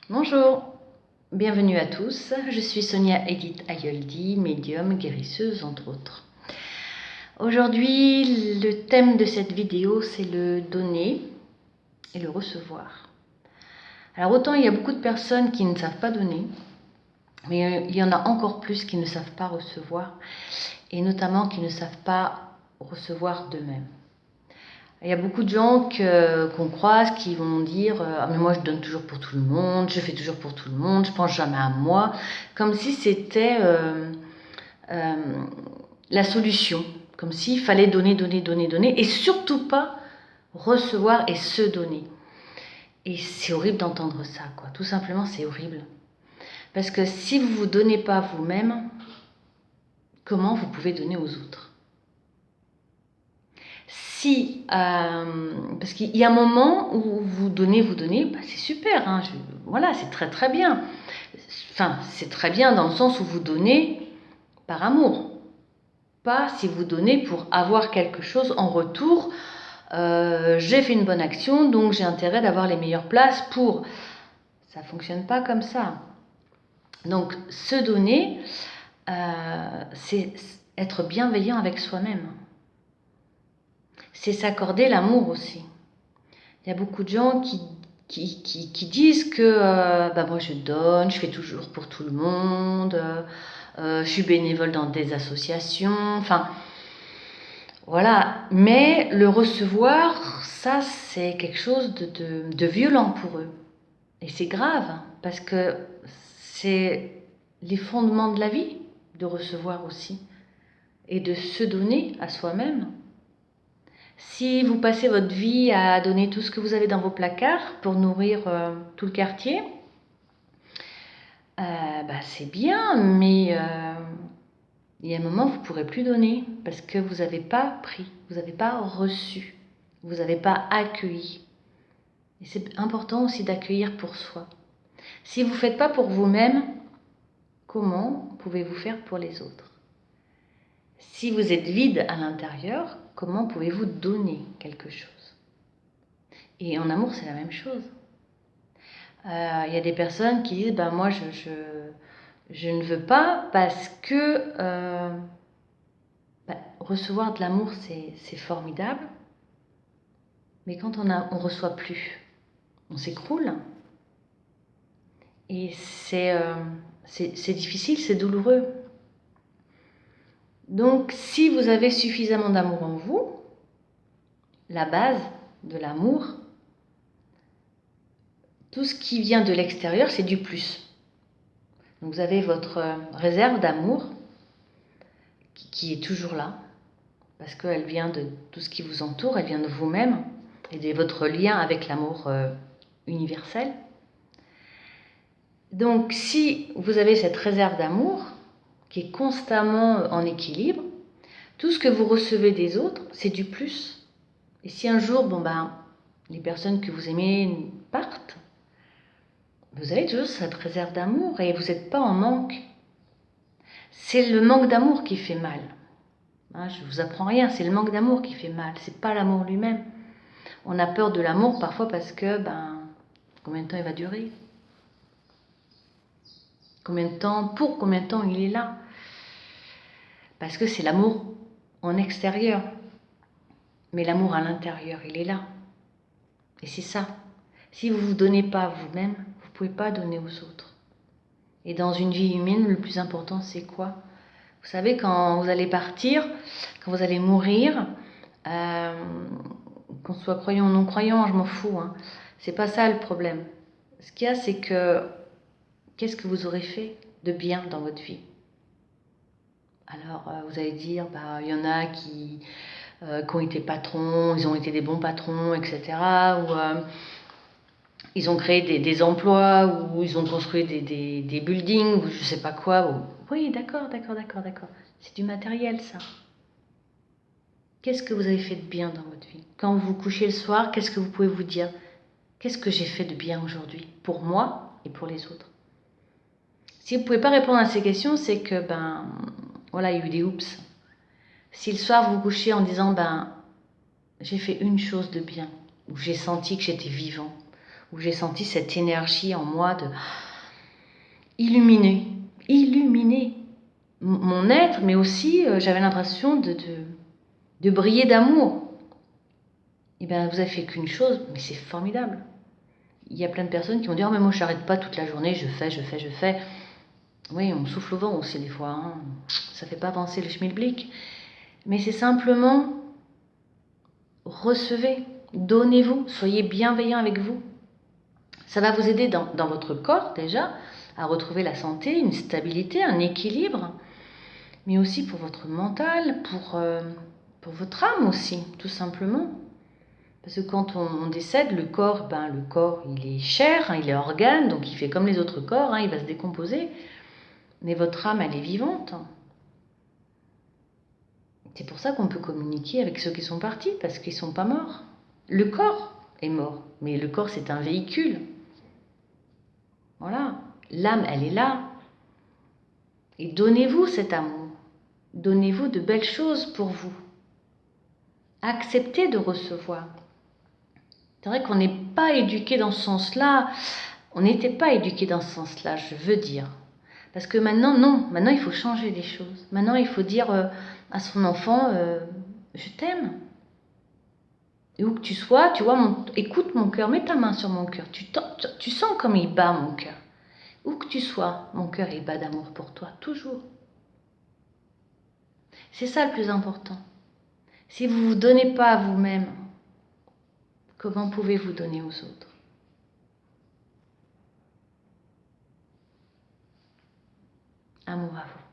Bonjour, bienvenue à tous. Je suis Sonia Edith Ayoldi, médium, guérisseuse entre autres. Aujourd'hui, le thème de cette vidéo, c'est le donner et le recevoir. Alors autant il y a beaucoup de personnes qui ne savent pas donner, mais il y en a encore plus qui ne savent pas recevoir, et notamment qui ne savent pas recevoir d'eux-mêmes. Il y a beaucoup de gens qu'on croise qui vont dire ah mais moi je donne toujours pour tout le monde, je fais toujours pour tout le monde, je pense jamais à moi, comme si c'était la solution, comme s'il fallait donner, donner, donner, donner, et surtout pas recevoir et se donner. Et c'est horrible d'entendre ça, quoi. Tout simplement, c'est horrible. Parce que si vous vous donnez pas vous-même, comment vous pouvez donner aux autres? Parce qu'il y a un moment où vous donnez, bah c'est super, hein, voilà, c'est très très bien. Enfin, c'est très bien dans le sens où vous donnez par amour. Pas si vous donnez pour avoir quelque chose en retour. J'ai fait une bonne action, donc j'ai intérêt d'avoir les meilleures places pour... Ça ne fonctionne pas comme ça. Donc, se donner, c'est être bienveillant avec soi-même. C'est s'accorder l'amour aussi. Il y a beaucoup de gens qui disent que bah moi je donne, je fais toujours pour tout le monde, je suis bénévole dans des associations, enfin voilà. Mais le recevoir, ça c'est quelque chose de violent pour eux. Et c'est grave, parce que c'est les fondements de la vie, de recevoir aussi, et de se donner à soi-même. Si vous passez votre vie à donner tout ce que vous avez dans vos placards pour nourrir tout le quartier, bah c'est bien, mais il y a un moment où vous ne pourrez plus donner parce que vous n'avez pas pris, vous n'avez pas reçu, vous n'avez pas accueilli. Et c'est important aussi d'accueillir pour soi. Si vous ne faites pas pour vous-même, comment pouvez-vous faire pour les autres? Si vous êtes vide à l'intérieur, comment pouvez-vous donner quelque chose? Et en amour, c'est la même chose. Il y a des personnes qui disent ben moi je ne veux pas parce que recevoir de l'amour c'est formidable, mais quand on reçoit plus, on s'écroule et c'est difficile, c'est douloureux. Donc si vous avez suffisamment d'amour en vous, la base de l'amour, tout ce qui vient de l'extérieur, c'est du plus. Donc vous avez votre réserve d'amour qui est toujours là, parce qu'elle vient de tout ce qui vous entoure, elle vient de vous-même et de votre lien avec l'amour universel. Donc si vous avez cette réserve d'amour qui est constamment en équilibre, tout ce que vous recevez des autres, c'est du plus. Et si un jour, les personnes que vous aimez partent, vous avez toujours cette réserve d'amour et vous n'êtes pas en manque. C'est le manque d'amour qui fait mal. Je ne vous apprends rien, c'est le manque d'amour qui fait mal, c'est pas l'amour lui-même. On a peur de l'amour parfois parce que, combien de temps il va durer? Pour combien de temps il est là? Parce que c'est l'amour en extérieur. Mais l'amour à l'intérieur, il est là. Et c'est ça. Si vous ne vous donnez pas à vous-même, vous ne pouvez pas donner aux autres. Et dans une vie humaine, le plus important, c'est quoi? Vous savez, quand vous allez partir, quand vous allez mourir, qu'on soit croyant ou non croyant, je m'en fous. C'est pas ça le problème. Ce qu'il y a, c'est que qu'est-ce que vous aurez fait de bien dans votre vie? Alors, vous allez dire, il y en a qui ont été patrons, ils ont été des bons patrons, etc. Ou ils ont créé des emplois, ou ils ont construit des buildings, ou je sais pas quoi. Bon, oui, d'accord. C'est du matériel, ça. Qu'est-ce que vous avez fait de bien dans votre vie? Quand vous vous couchez le soir, qu'est-ce que vous pouvez vous dire? Qu'est-ce que j'ai fait de bien aujourd'hui pour moi et pour les autres? Si vous ne pouvez pas répondre à ces questions, c'est que, voilà, il y a eu des oups. Si le soir vous vous couchez en disant, j'ai fait une chose de bien, ou j'ai senti que j'étais vivant, où j'ai senti cette énergie en moi de illuminer mon être, mais aussi j'avais l'impression de briller d'amour. Et bien, vous avez fait qu'une chose, mais c'est formidable. Il y a plein de personnes qui vont dire, oh, mais moi je n'arrête pas toute la journée, je fais. Oui, on souffle au vent aussi des fois, hein. Ça fait pas avancer le schmilblick. Mais c'est simplement, recevez, donnez-vous, soyez bienveillant avec vous. Ça va vous aider dans votre corps déjà à retrouver la santé, une stabilité, un équilibre, mais aussi pour votre mental, pour votre âme aussi, tout simplement. Parce que quand on décède, le corps, il est chair, hein, il est organe, donc il fait comme les autres corps, hein, il va se décomposer. Mais votre âme, elle est vivante. C'est pour ça qu'on peut communiquer avec ceux qui sont partis, parce qu'ils ne sont pas morts. Le corps est mort, mais le corps, c'est un véhicule. Voilà, l'âme, elle est là. Et donnez-vous cet amour. Donnez-vous de belles choses pour vous. Acceptez de recevoir. C'est vrai qu'on n'est pas éduqué dans ce sens-là. On n'était pas éduqué dans ce sens-là, je veux dire. Parce que maintenant, non. Maintenant, il faut changer les choses. Maintenant, il faut dire à son enfant, je t'aime. Et où que tu sois, tu vois, écoute mon cœur, mets ta main sur mon cœur. Tu sens comme il bat mon cœur. Où que tu sois, mon cœur, il bat d'amour pour toi, toujours. C'est ça le plus important. Si vous ne vous donnez pas à vous-même, comment pouvez-vous donner aux autres? Amour à vous.